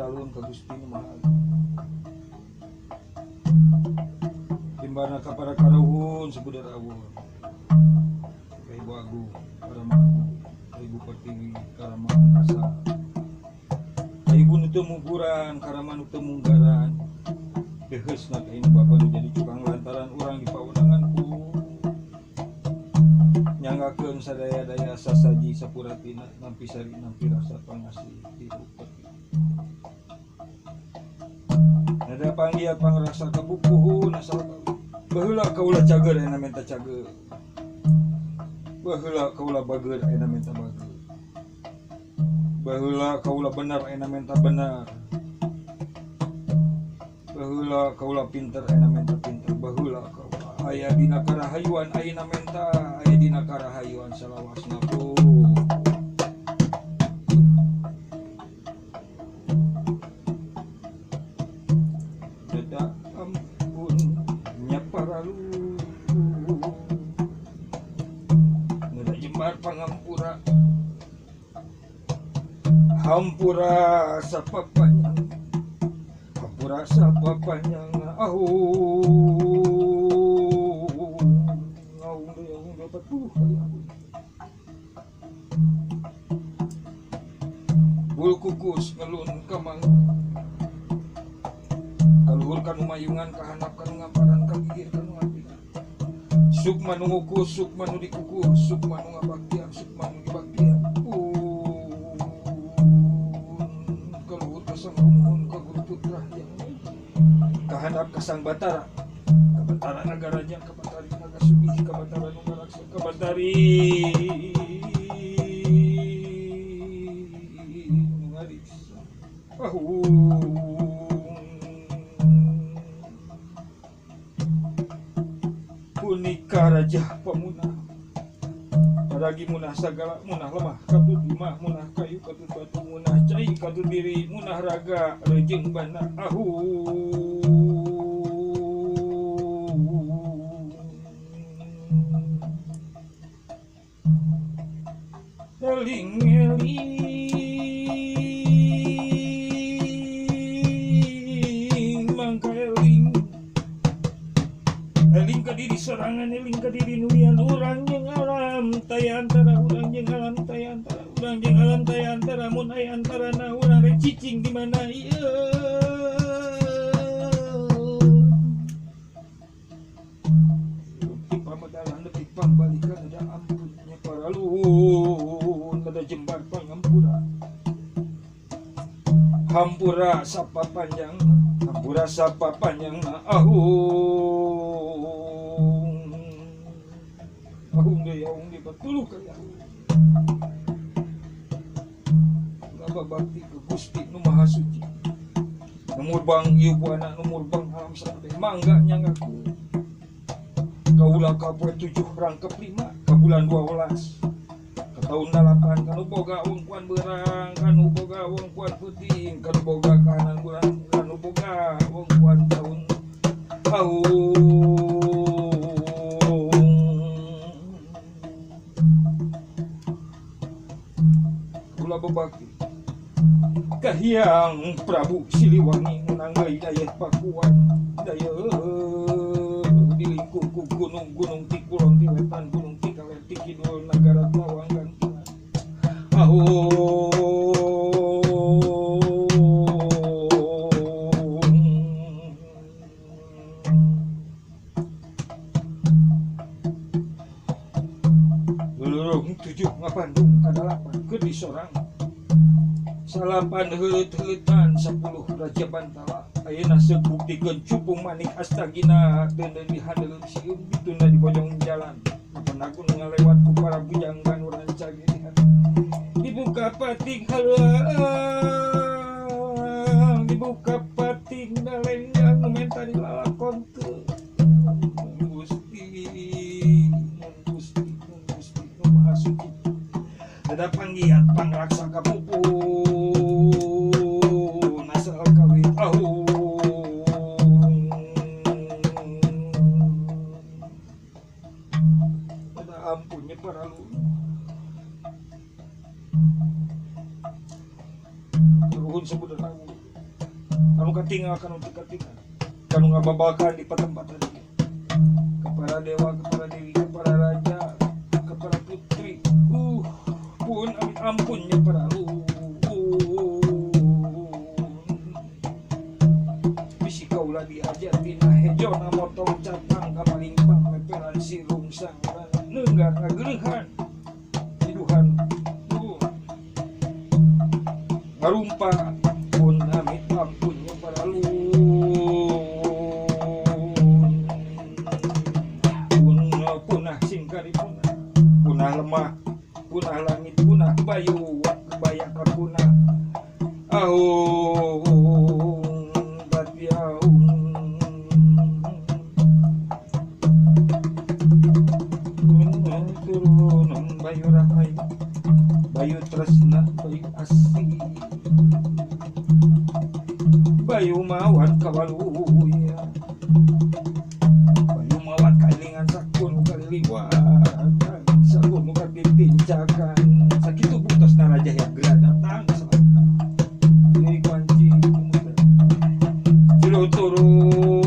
paralun ka Gusti nu Maha timbana ka para karuhun sebudar awon kay Ibu Agung karama kay Ibu Pertiwi karama angkasa kay Ibu nu teu muguran karama nu teu munggaran deheusna ka ini Bapa nu jadi cukang lantaran urang di paunanganku nyanggakeun sadaya-daya sasaji sapuratina nampi sari nampi rasa pangasih di Pertiwi ada panggiat pangrasa kabukuhun asal baheula kaula cager aya menta cager baheula kaula bager aya menta bager baheula kaula bener aya menta bener baheula kaula pinter aya menta pinter baheula kaula aya dina karahayuan aya menta aya dina karahayuan salawasna ku dada ampun nyaparalu ngada jembar pangampura hampura sapapanya hampura sapapanya ngaung dapat 40 kali bul kukus ngelun kamang kaluhur kanu mayungan kahanap kanu ngamparan kagigir kanu ngapingan sukma nu ngukus sukma nu dikukus sukma nu ngabaktian sukma nu dibaktian kaluhur kasang rumuhun ka guru putra yang kahanap kasang batara kabatara nagaranya kabatari nagasubih kabatara nu ngaraksa kabatari nu ngariksa punika raja pemunah ragi munah sagala munah lemah katut imah munah kayu katut batu munah cai katut diri munah raga rejeng bana eling mangka eling ka diri sorangan eling ka diri nulian urang jeung alam taya antara urang jeung alam taya antara urang jeung alam taya antara mun aya antarana urang rek cicing di mana ieu di pamadalan nepi pambalikan ada ampunnya paralun ada jembar pangampura hampura sapa panjang hampura sapa panjang ahung ge batuluh kali ngaba bakti ke Gusti nu Maha Suci numur bang ieu buana numur bang alam sareng mangga nyangaku kaula ka poe 7 rangkep 5 ka bulan 12 ka taun 8 kanu boga wongkuan beurang kanu boga wongkuan puting kanu boga kahanan urang kanu boga wongkuan taun kula bebakti kahyang Prabu Siliwangi menanggai daya Pakuan daya di lingkup gunung-gunung ti kulon ti wetan gunung ti kaler ti kidul nagara Lawang gantungan lulurung 7 ngapandung kadalapan ke di sorang salapan heuleut-heuletan 10 Raja Bantala ayeuna sebukdikeun cupung manik astagina teu di handeuleum sieun bituna di bojong jalan napan aku ngalewat ku para bujanggan urang cagehan dibuka pating halang dibuka pating dalenggang nu menta dilalakon teu Gusti nu Maha Suci ada panggiat pangraksa kapupun asal kawin ada ampunnya paralun ruhun sebutan aku anu katingal kanu teu katingal kanu ngababalkan di patempatan ieu kepada dewa kepada dewi kepada raja kepada putri pun amit ampunnya para bisi kaula diajar dina hejona motong catang kamalimpang meperan sirung sangran neunggar ngageurehan hiduhan ngarumpah pun amit ampunnya para punah singkari punah lemah punah langit punah bayu kebayang punah aung bati aung turun bayu rahayu bayu tresna bayu asih bayu mawat kawaluya bayu mawat kailingan sakun kaliliwat sakun muka dipincakan sakitu butos na raja yang gerak datang selatan dari kunci jero turun